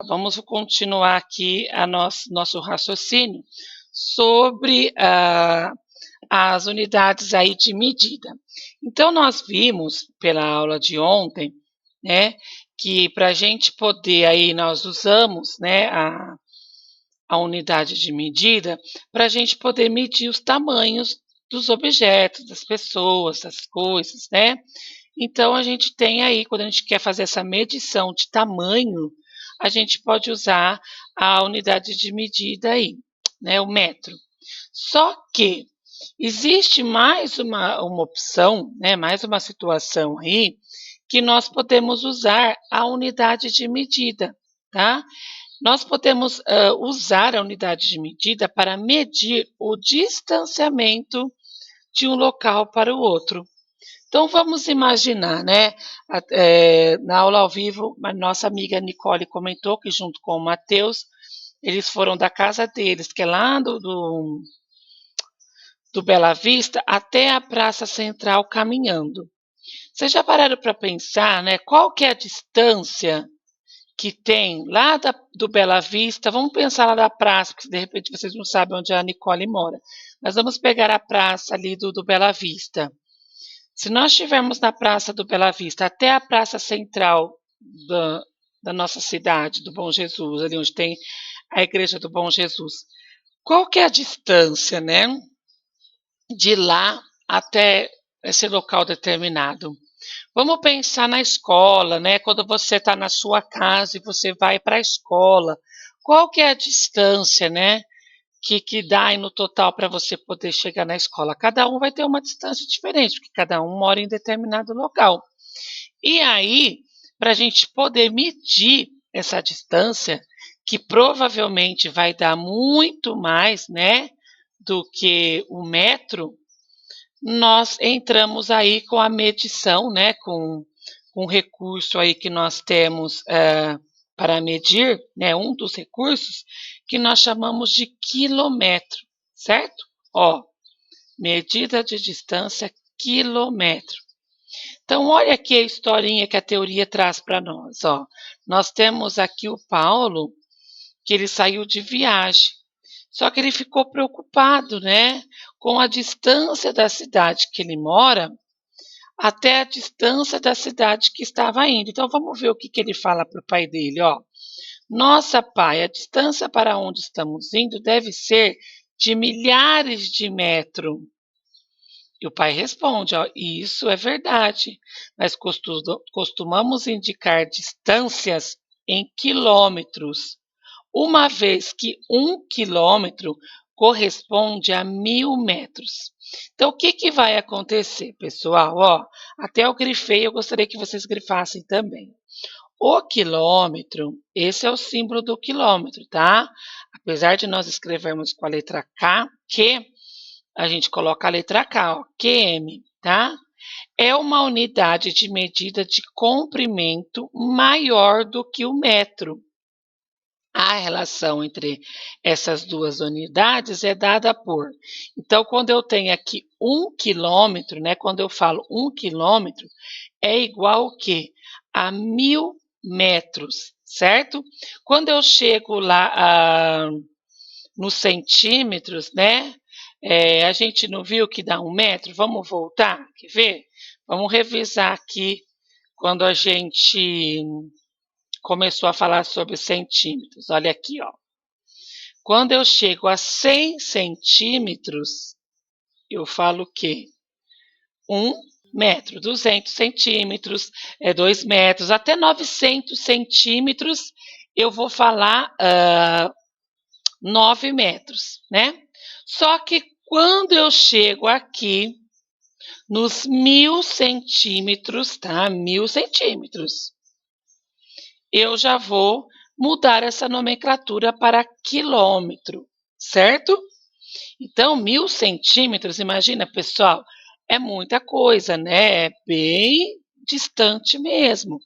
vamos continuar aqui nosso raciocínio sobre as unidades aí de medida. Então, nós vimos pela aula de ontem, né, que para a gente poder aí, nós usamos, né, a unidade de medida para a gente poder medir os tamanhos dos objetos, das pessoas, das coisas, né? Então, a gente tem aí, quando a gente quer fazer essa medição de tamanho, a gente pode usar a unidade de medida aí, né, o metro. Só que existe mais uma opção, né, mais uma situação aí, que nós podemos usar a unidade de medida, tá? Nós podemos usar a unidade de medida para medir o distanciamento de um local para o outro. Então vamos imaginar, né? Na aula ao vivo, a nossa amiga Nicole comentou que junto com o Matheus, eles foram da casa deles, que é lá do Bela Vista, até a Praça Central caminhando. Vocês já pararam para pensar, né? Qual que é a distância que tem lá do Bela Vista? Vamos pensar lá da praça, porque de repente vocês não sabem onde a Nicole mora. Mas vamos pegar a praça ali do Bela Vista. Se nós estivermos na Praça do Bela Vista até a Praça Central da nossa cidade, do Bom Jesus, ali onde tem a Igreja do Bom Jesus, qual que é a distância, né, de lá até esse local determinado? Vamos pensar na escola, né? Quando você está na sua casa e você vai para a escola, qual que é a distância, né, que dá aí no total para você poder chegar na escola? Cada um vai ter uma distância diferente, porque cada um mora em determinado local. E aí, para a gente poder medir essa distância, que provavelmente vai dar muito mais, né, do que o metro, nós entramos aí com a medição, né, com um recurso aí que nós temos para medir, né, um dos recursos que nós chamamos de quilômetro, certo? Ó, medida de distância quilômetro. Então, olha aqui a historinha que a teoria traz para nós, ó. Nós temos aqui o Paulo, que ele saiu de viagem. Só que ele ficou preocupado, né, com a distância da cidade que ele mora até a distância da cidade que estava indo. Então vamos ver o que ele fala para o pai dele, ó. Nossa, pai, a distância para onde estamos indo deve ser de milhares de metros. E o pai responde, ó, isso é verdade, mas costumamos indicar distâncias em quilômetros, uma vez que 1 quilômetro corresponde a 1.000 metros. Então, o que vai acontecer, pessoal? Ó, até eu grifei, eu gostaria que vocês grifassem também. O quilômetro, esse é o símbolo do quilômetro, tá? Apesar de nós escrevermos com a letra K, que a gente coloca a letra K, ó, QM, tá? É uma unidade de medida de comprimento maior do que o metro. A relação entre essas duas unidades é dada por. Então, quando eu tenho aqui 1 quilômetro, né? Quando eu falo 1 quilômetro, é igual o quê? A 1.000 metros, certo? Quando eu chego lá nos centímetros, né? A gente não viu que dá 1 metro? Vamos voltar? Quer ver? Vamos revisar aqui quando a gente começou a falar sobre centímetros. Olha aqui, ó. Quando eu chego a 100 centímetros, eu falo o quê? 1 metro. 200 centímetros, 2 metros, até 900 centímetros, eu vou falar 9 metros, né? Só que quando eu chego aqui nos 1.000 centímetros, tá? 1.000 centímetros, eu já vou mudar essa nomenclatura para quilômetro, certo? Então, 1.000 centímetros, imagina, pessoal, é muita coisa, né? É bem distante mesmo.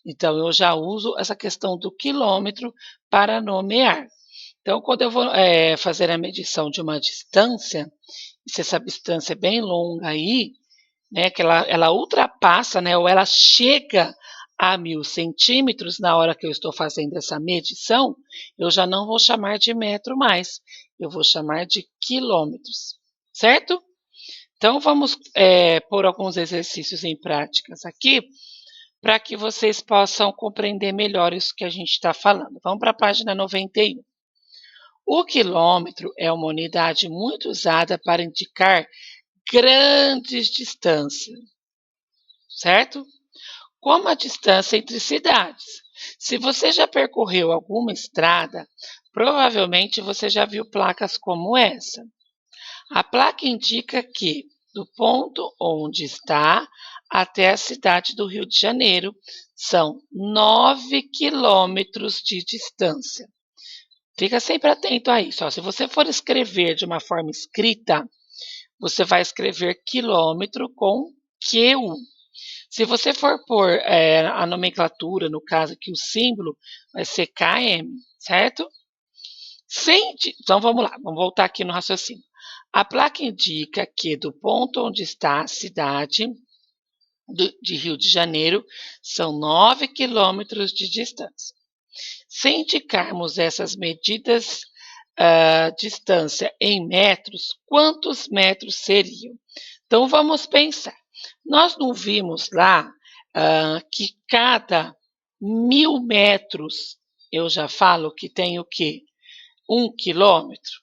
Então, eu já uso essa questão do quilômetro para nomear. Então, quando eu vou fazer a medição de uma distância, se essa distância é bem longa aí, né, que ela ultrapassa, né, ou ela chega a 1.000 centímetros, na hora que eu estou fazendo essa medição, eu já não vou chamar de metro mais, eu vou chamar de quilômetros, certo? Então, vamos pôr alguns exercícios em práticas aqui, para que vocês possam compreender melhor isso que a gente está falando. Vamos para a página 91. O quilômetro é uma unidade muito usada para indicar grandes distâncias, certo? Como a distância entre cidades. Se você já percorreu alguma estrada, provavelmente você já viu placas como essa. A placa indica que, do ponto onde está até a cidade do Rio de Janeiro, são 9 quilômetros de distância. Fica sempre atento a isso. Ó. Se você for escrever de uma forma escrita, você vai escrever quilômetro com QU. Se você for pôr a nomenclatura, no caso aqui o símbolo, vai ser KM, certo? Então vamos lá, vamos voltar aqui no raciocínio. A placa indica que do ponto onde está a cidade de Rio de Janeiro são 9 quilômetros de distância. Se indicarmos essas medidas distância em metros, quantos metros seriam? Então vamos pensar. Nós não vimos lá que cada 1.000 metros, eu já falo que tem o quê? 1 quilômetro.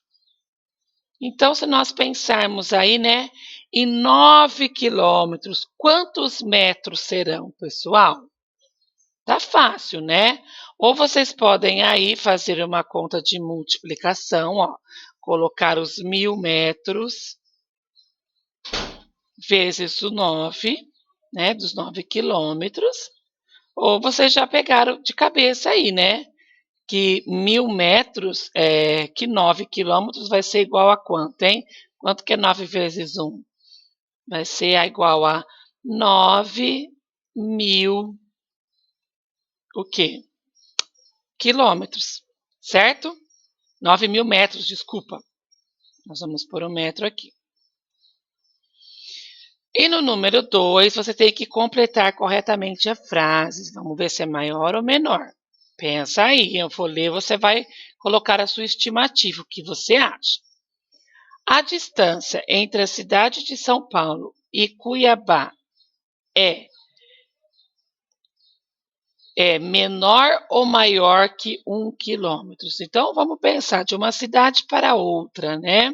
Então, se nós pensarmos aí, né, em 9 quilômetros, quantos metros serão, pessoal? Tá fácil, né? Ou vocês podem aí fazer uma conta de multiplicação, ó, colocar os 1.000 metros vezes o 9, né, dos 9 quilômetros, ou vocês já pegaram de cabeça aí, né? Que 1.000 metros, que 9 quilômetros vai ser igual a quanto, hein? Quanto que é 9 vezes 1? Vai ser igual a 9.000 o quê? Quilômetros, certo? 9.000 metros, desculpa. Nós vamos pôr um metro aqui. E no número 2, você tem que completar corretamente a frase. Vamos ver se é maior ou menor. Pensa aí, eu vou ler, você vai colocar a sua estimativa, o que você acha. A distância entre a cidade de São Paulo e Cuiabá é menor ou maior que 1 quilômetro? Então, vamos pensar de uma cidade para outra, né?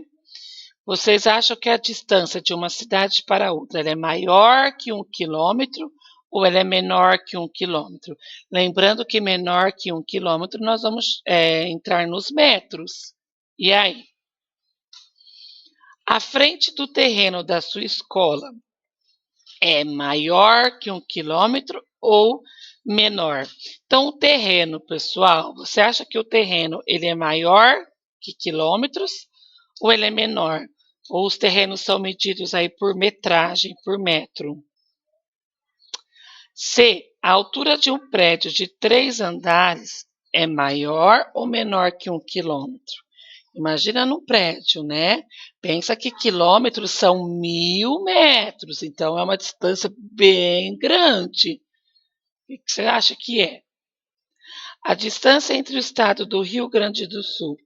Vocês acham que a distância de uma cidade para outra ela é maior que 1 quilômetro ou ela é menor que 1 quilômetro? Lembrando que menor que 1 quilômetro nós vamos entrar nos metros. E aí? A frente do terreno da sua escola é maior que 1 quilômetro ou menor? Então, o terreno, pessoal, você acha que o terreno ele é maior que quilômetros ou ele é menor? Ou os terrenos são medidos aí por metragem, por metro? C. A altura de um prédio de 3 andares é maior ou menor que 1 quilômetro? Imagina num prédio, né? Pensa que quilômetros são 1.000 metros, então é uma distância bem grande. O que você acha que é? A distância entre o estado do Rio Grande do Sul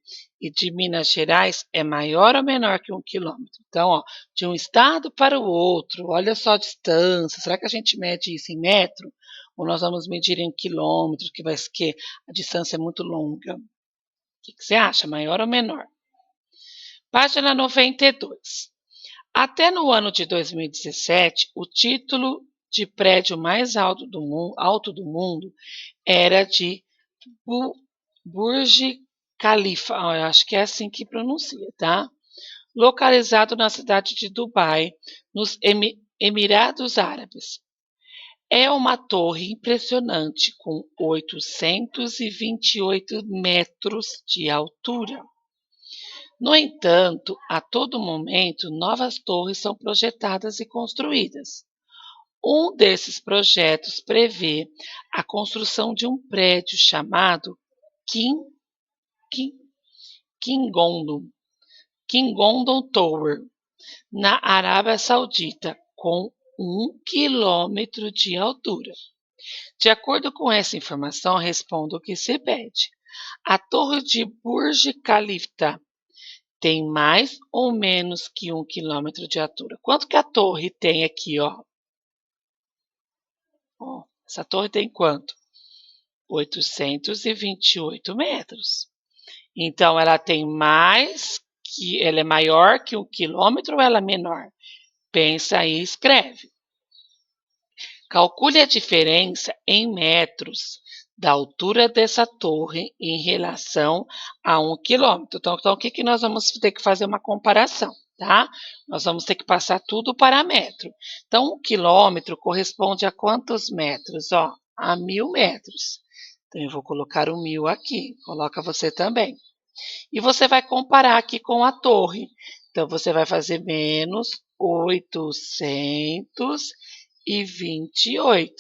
e de Minas Gerais é maior ou menor que 1 quilômetro? Então, ó, de um estado para o outro, olha só a distância. Será que a gente mede isso em metro? Ou nós vamos medir em quilômetros, que a distância é muito longa? O que você acha, maior ou menor? Página 92. Até no ano de 2017, o título de prédio mais alto do mundo era de Burj Khalifa, eu acho que é assim que pronuncia, tá? Localizado na cidade de Dubai, nos Emirados Árabes. É uma torre impressionante com 828 metros de altura. No entanto, a todo momento, novas torres são projetadas e construídas. Um desses projetos prevê a construção de um prédio chamado King, King, Kingondon Tower, na Arábia Saudita, com 1 quilômetro de altura. De acordo com essa informação, responda o que se pede. A torre de Burj Khalifa tem mais ou menos que 1 quilômetro de altura? Quanto que a torre tem aqui, ó? Ó, essa torre tem quanto? 828 metros. Então, ela tem ela é maior que 1 quilômetro ou ela é menor? Pensa aí e escreve. Calcule a diferença em metros da altura dessa torre em relação a 1 quilômetro. Então, o que nós vamos ter que fazer uma comparação, tá? Nós vamos ter que passar tudo para metro. Então, 1 quilômetro corresponde a quantos metros? Ó, a 1000 metros. Então, eu vou colocar o 1000 aqui. Coloca você também. E você vai comparar aqui com a torre. Então, você vai fazer menos 828.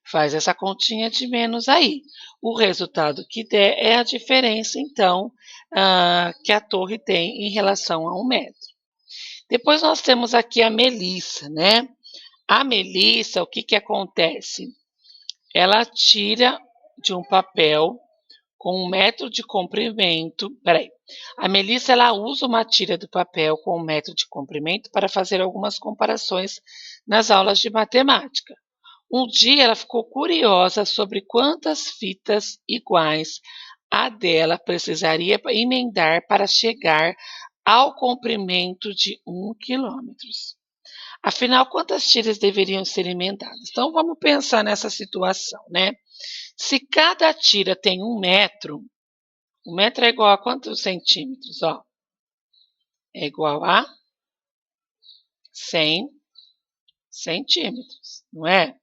Faz essa continha de menos aí. O resultado que der é a diferença, então, que a torre tem em relação a 1 metro. Depois nós temos aqui a Melissa, né? A Melissa, o que que acontece? Ela tira de um papel com 1 metro de comprimento. Peraí. A Melissa ela usa uma tira do papel com 1 metro de comprimento para fazer algumas comparações nas aulas de matemática. Um dia ela ficou curiosa sobre quantas fitas iguais a dela precisaria emendar para chegar ao comprimento de 1 quilômetro. Afinal, quantas tiras deveriam ser emendadas? Então, vamos pensar nessa situação, né? Se cada tira tem 1 metro, 1 metro é igual a quantos centímetros? Ó, é igual a 100 centímetros, não é?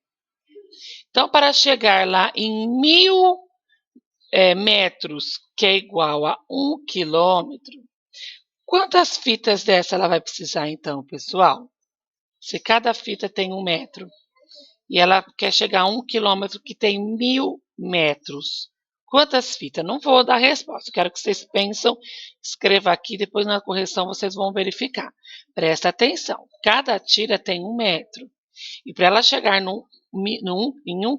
Então, para chegar lá em 1000 metros, que é igual a 1 quilômetro, quantas fitas dessa ela vai precisar então, pessoal? Se cada fita tem 1 metro e ela quer chegar a 1 quilômetro que tem 1000 metros, quantas fitas? Não vou dar resposta, quero que vocês pensem, escreva aqui, depois na correção vocês vão verificar. Presta atenção, cada tira tem 1 metro e para ela chegar em 1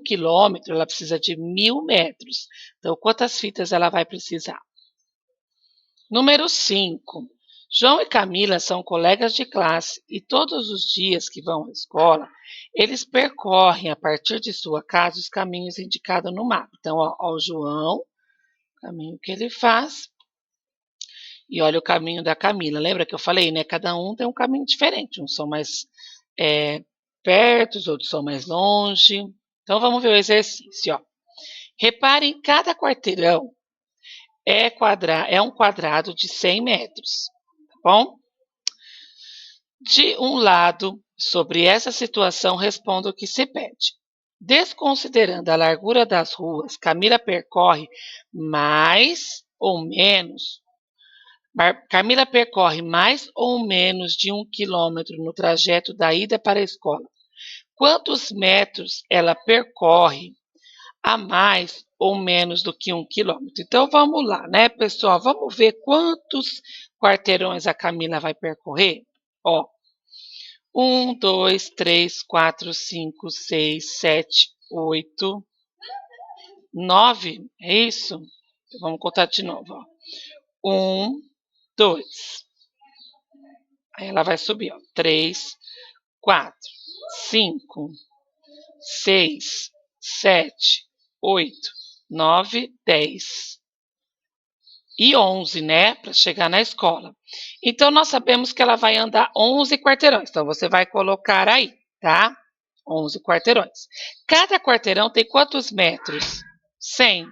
quilômetro, ela precisa de 1000 metros. Então, quantas fitas ela vai precisar? Número 5. João e Camila são colegas de classe e todos os dias que vão à escola, eles percorrem a partir de sua casa os caminhos indicados no mapa. Então, ó, o João, o caminho que ele faz, e olha o caminho da Camila. Lembra que eu falei, né? Cada um tem um caminho diferente. Uns são mais perto, os outros são mais longe. Então, vamos ver o exercício. Ó. Repare em cada quarteirão é um quadrado de 100 metros, tá bom? De um lado, sobre essa situação, responda o que se pede. Desconsiderando a largura das ruas, Camila percorre mais ou menos de 1 quilômetro no trajeto da ida para a escola. Quantos metros ela percorre a mais ou menos do que 1 quilômetro? Então, vamos lá, né, pessoal? Vamos ver quantos quarteirões a Camila vai percorrer? Ó, 1, 2, 3, 4, 5, 6, 7, 8, 9, é isso? Vamos contar de novo, ó. 1, 2. Aí ela vai subir, ó. 3, 4, 5, 6, 7, 8, 9, 10 e 11, né? Para chegar na escola. Então, nós sabemos que ela vai andar 11 quarteirões. Então, você vai colocar aí, tá? 11 quarteirões. Cada quarteirão tem quantos metros? 100.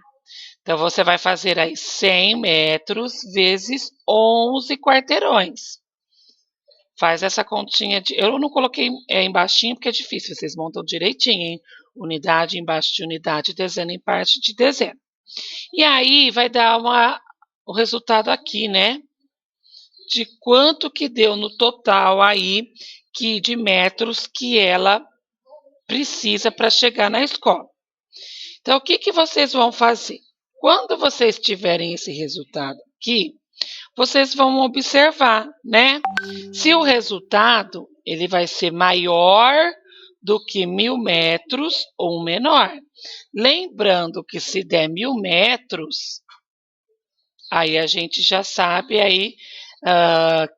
Então, você vai fazer aí 100 metros vezes 11 quarteirões. Faz essa continha de... Eu não coloquei embaixinho porque é difícil, vocês montam direitinho, hein? Unidade embaixo de unidade, dezena em parte de dezena. E aí vai dar o resultado aqui, né? De quanto que deu no total aí de metros que ela precisa para chegar na escola. Então, o que que vocês vão fazer? Quando vocês tiverem esse resultado aqui, vocês vão observar, né? Se o resultado ele vai ser maior do que 1.000 metros ou menor. Lembrando que se der 1.000 metros, aí a gente já sabe aí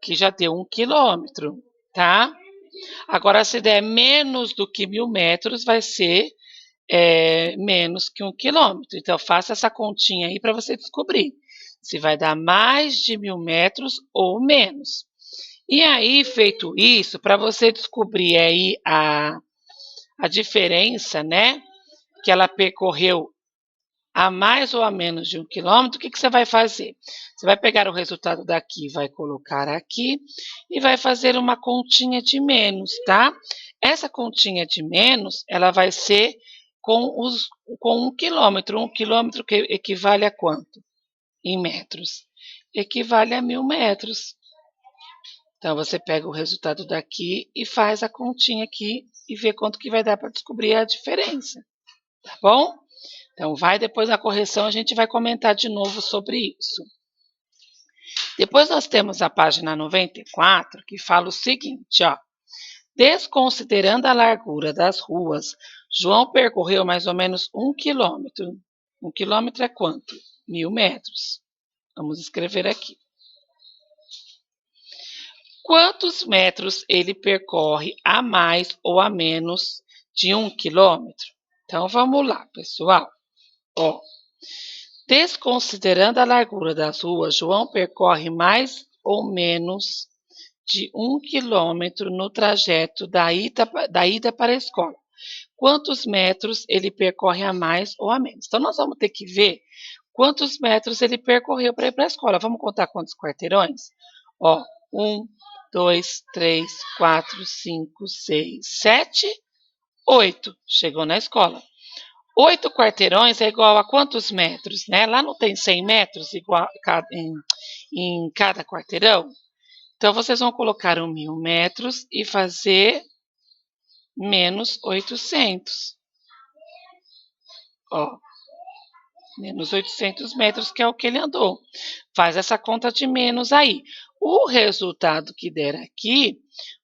que já deu 1 quilômetro, tá? Agora, se der menos do que 1.000 metros, vai ser menos que 1 quilômetro. Então, faça essa continha aí para você descobrir se vai dar mais de 1.000 metros ou menos. E aí, feito isso, para você descobrir aí a diferença, né, que ela percorreu a mais ou a menos de 1 quilômetro, o que você vai fazer? Você vai pegar o resultado daqui, vai colocar aqui e vai fazer uma continha de menos, tá? Essa continha de menos, ela vai ser com 1 quilômetro. 1 quilômetro que equivale a quanto? Em metros. Equivale a 1.000 metros. Então, você pega o resultado daqui e faz a continha aqui e vê quanto que vai dar para descobrir a diferença, tá bom? Então, vai depois na correção, a gente vai comentar de novo sobre isso. Depois nós temos a página 94, que fala o seguinte, ó. Desconsiderando a largura das ruas, João percorreu mais ou menos 1 quilômetro. 1 quilômetro é quanto? 1.000 metros. Vamos escrever aqui. Quantos metros ele percorre a mais ou a menos de 1 quilômetro? Então, vamos lá, pessoal. Ó, desconsiderando a largura das ruas, João percorre mais ou menos de 1 quilômetro no trajeto da ida para a escola. Quantos metros ele percorre a mais ou a menos? Então, nós vamos ter que ver quantos metros ele percorreu para ir para a escola. Vamos contar quantos quarteirões? Ó, 1, 2, 3, 4, 5, 6, 7, 8. Chegou na escola. 8 quarteirões é igual a quantos metros, né? Lá não tem 100 metros igual em cada quarteirão? Então, vocês vão colocar 1.000 metros e fazer menos 800. Ó, menos 800 metros, que é o que ele andou. Faz essa conta de menos aí. O resultado que der aqui,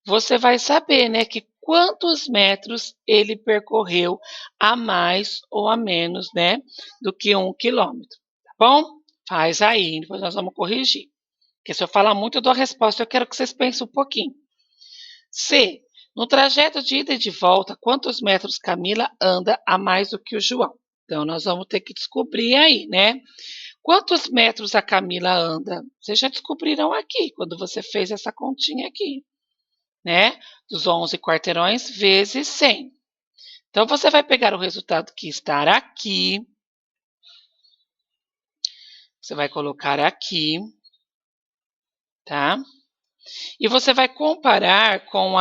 você vai saber, né, que quantos metros ele percorreu a mais ou a menos, né, do que 1 quilômetro, tá bom? Faz aí, depois nós vamos corrigir. Porque se eu falar muito, eu dou a resposta, eu quero que vocês pensem um pouquinho. C. No trajeto de ida e de volta, quantos metros Camila anda a mais do que o João? Então, nós vamos ter que descobrir aí, né? Quantos metros a Camila anda? Vocês já descobriram aqui, quando você fez essa continha aqui, né? Dos 11 quarteirões vezes 100. Então, você vai pegar o resultado que está aqui. Você vai colocar aqui, tá? E você vai comparar com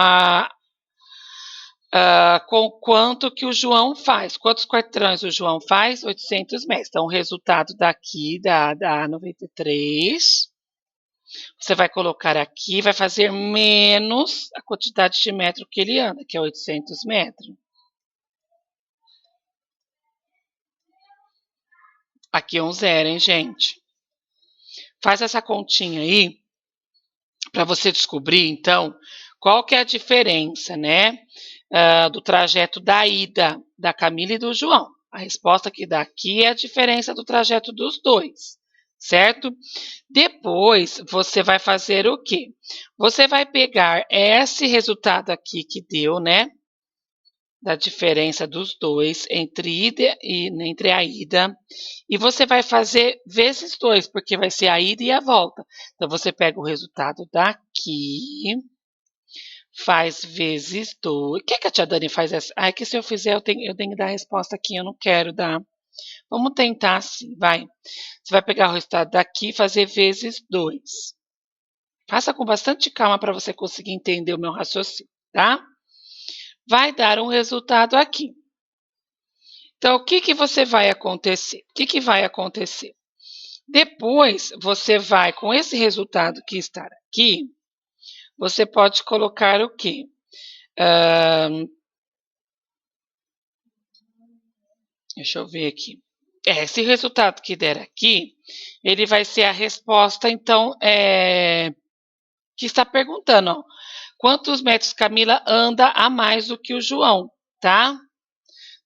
com quanto que o João faz. Quantos quarteirões o João faz? 800 metros. Então, o resultado daqui dá 93. Você vai colocar aqui, vai fazer menos a quantidade de metro que ele anda, que é 800 metros. Aqui é um zero, hein, gente? Faz essa continha aí, para você descobrir, então, qual que é a diferença, né, do trajeto da ida da Camila e do João. A resposta que dá aqui é a diferença do trajeto dos dois, certo? Depois, você vai fazer o quê? Você vai pegar esse resultado aqui que deu, né, da diferença dos dois entre a ida, e você vai fazer vezes 2, porque vai ser a ida e a volta. Então, você pega o resultado daqui, faz vezes 2. O que a tia Dani faz essa? Ah, é que se eu fizer, eu tenho que dar a resposta aqui, eu não quero dar. Vamos tentar assim, vai. Você vai pegar o resultado daqui e fazer vezes 2. Faça com bastante calma para você conseguir entender o meu raciocínio, tá? Vai dar um resultado aqui. Então, o que você vai acontecer? O que vai acontecer? Depois, você vai, com esse resultado que está aqui, você pode colocar o quê? Deixa eu ver aqui. Esse resultado que der aqui, ele vai ser a resposta, então, que está perguntando, ó, quantos metros Camila anda a mais do que o João? tá?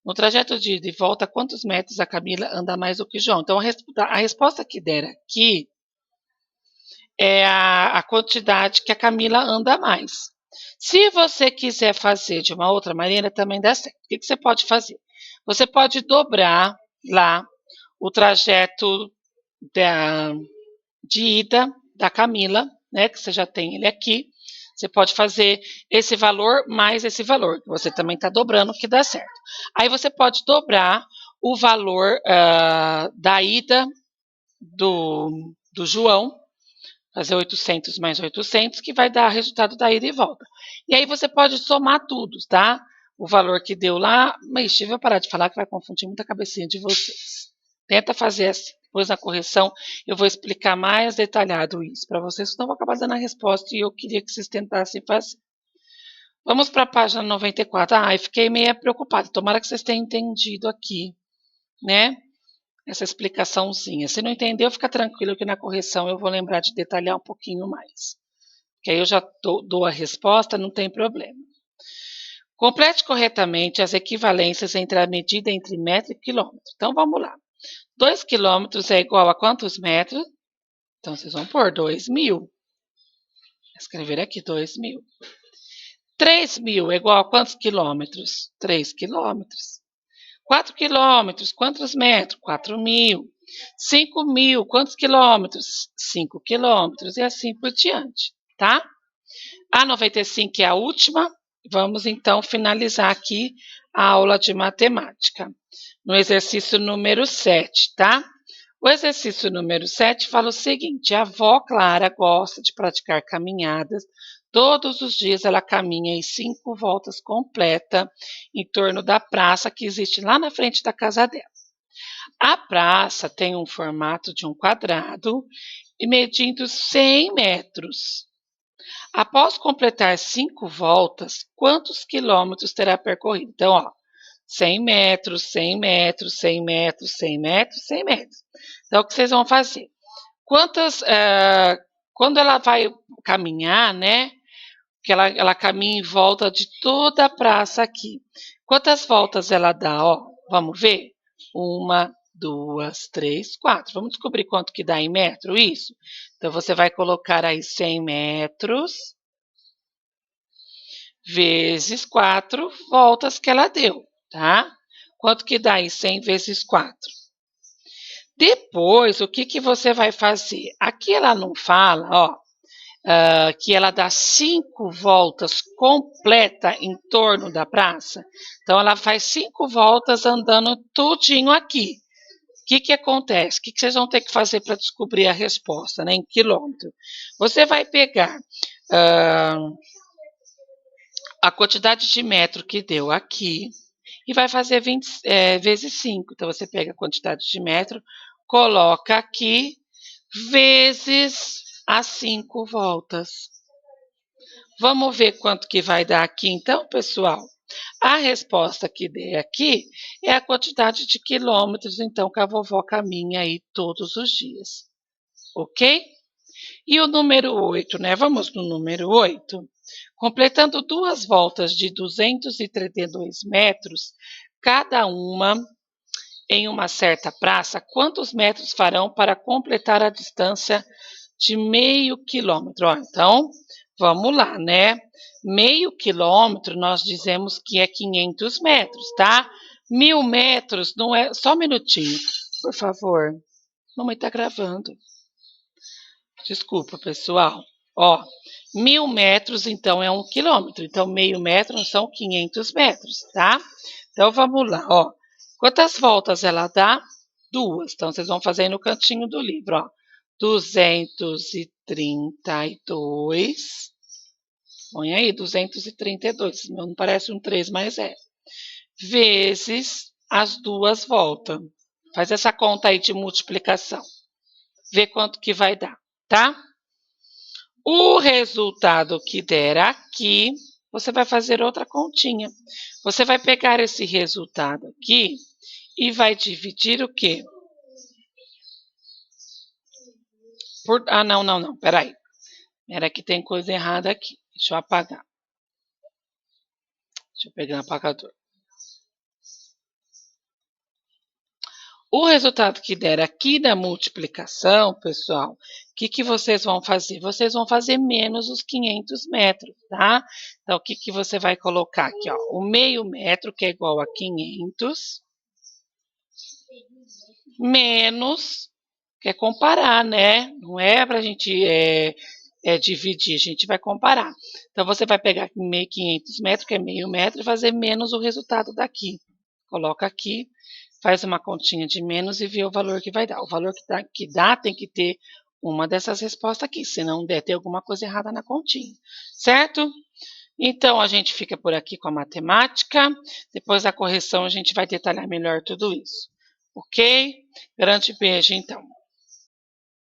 No trajeto de ida e volta, quantos metros a Camila anda mais do que João? Então, a resposta que der aqui é a quantidade que a Camila anda mais. Se você quiser fazer de uma outra maneira, também dá certo. O que você pode fazer? Você pode dobrar lá o trajeto de ida da Camila, né? Que você já tem ele aqui. Você pode fazer esse valor mais esse valor, que você também está dobrando, que dá certo. Aí você pode dobrar o valor da ida do João, fazer 800 mais 800, que vai dar resultado da ida e volta. E aí você pode somar tudo, tá? O valor que deu lá, mas deixa eu parar de falar que vai confundir muita cabecinha de vocês. Tenta fazer assim. Depois na correção eu vou explicar mais detalhado isso para vocês, senão eu vou acabar dando a resposta e eu queria que vocês tentassem fazer. Vamos para a página 94. Eu fiquei meio preocupada. Tomara que vocês tenham entendido aqui, né? Essa explicaçãozinha. Se não entendeu, fica tranquilo que na correção eu vou lembrar de detalhar um pouquinho mais. Que aí eu já dou a resposta, não tem problema. Complete corretamente as equivalências entre a medida entre metro e quilômetro. Então, vamos lá. 2 quilômetros é igual a quantos metros? Então, vocês vão pôr 2.000. Vou escrever aqui 2.000. 3.000 é igual a quantos quilômetros? 3 quilômetros. 4 quilômetros, quantos metros? 4.000. 5.000, quantos quilômetros? 5 quilômetros, e assim por diante, tá? A 95 é a última. Vamos, então, finalizar aqui a aula de matemática. No exercício número 7, tá? O exercício número 7 fala o seguinte: a avó Clara gosta de praticar caminhadas. Todos os dias ela caminha em 5 voltas completa em torno da praça que existe lá na frente da casa dela. A praça tem um formato de um quadrado e medindo 100 metros. Após completar 5 voltas, quantos quilômetros terá percorrido? Então, 100 metros, 100 metros, 100 metros, 100 metros, 100 metros. Então, o que vocês vão fazer? Quando ela vai caminhar, né? Que ela caminha em volta de toda a praça aqui. Quantas voltas ela dá? Vamos ver? 1, 2, 3, 4. Vamos descobrir quanto que dá em metro isso? Então, você vai colocar aí 100 metros vezes 4 voltas que ela deu, tá? Quanto que dá aí 100 vezes 4? Depois, o que você vai fazer? Aqui ela não fala, que ela dá 5 voltas completa em torno da praça. Então, ela faz 5 voltas andando tudinho aqui. O que acontece? O que vocês vão ter que fazer para descobrir a resposta, né, em quilômetro? Você vai pegar a quantidade de metro que deu aqui e vai fazer 20 vezes 5. Então, você pega a quantidade de metro, coloca aqui, vezes as 5 voltas. Vamos ver quanto que vai dar aqui, então, pessoal? A resposta que dei aqui é a quantidade de quilômetros, então, que a vovó caminha aí todos os dias. Ok? E o número 8, né? Vamos no número 8. Completando 2 voltas de 232 metros, cada uma em uma certa praça, quantos metros farão para completar a distância de meio quilômetro? Então, vamos lá, né? Meio quilômetro, nós dizemos que é 500 metros, tá? 1.000 metros não é... Só um minutinho, por favor. Mamãe tá gravando. Desculpa, pessoal. 1.000 metros, então, é 1 quilômetro. Então, meio metro são 500 metros, tá? Então, vamos lá, Quantas voltas ela dá? 2. Então, vocês vão fazer aí no cantinho do livro, 232. Põe aí, 232. Não parece um 3, mas é. Vezes as 2 voltas. Faz essa conta aí de multiplicação. Vê quanto que vai dar, tá? O resultado que der aqui, você vai fazer outra continha. Você vai pegar esse resultado aqui e vai dividir o quê? Não, peraí. Era que tem coisa errada aqui. Deixa eu apagar. Deixa eu pegar o apagador. O resultado que der aqui da multiplicação, pessoal, o que vocês vão fazer? Vocês vão fazer menos os 500 metros, tá? Então, o que você vai colocar aqui, ó? O meio metro, que é igual a 500, menos, que é comparar, né? Não é para a gente dividir, a gente vai comparar. Então, você vai pegar 500 metros, que é meio metro, e fazer menos o resultado daqui. Coloca aqui, faz uma continha de menos e vê o valor que vai dar. O valor que dá tem que ter uma dessas respostas aqui, se não der, tem alguma coisa errada na continha, certo? Então, a gente fica por aqui com a matemática. Depois da correção, a gente vai detalhar melhor tudo isso. Ok? Grande beijo, então.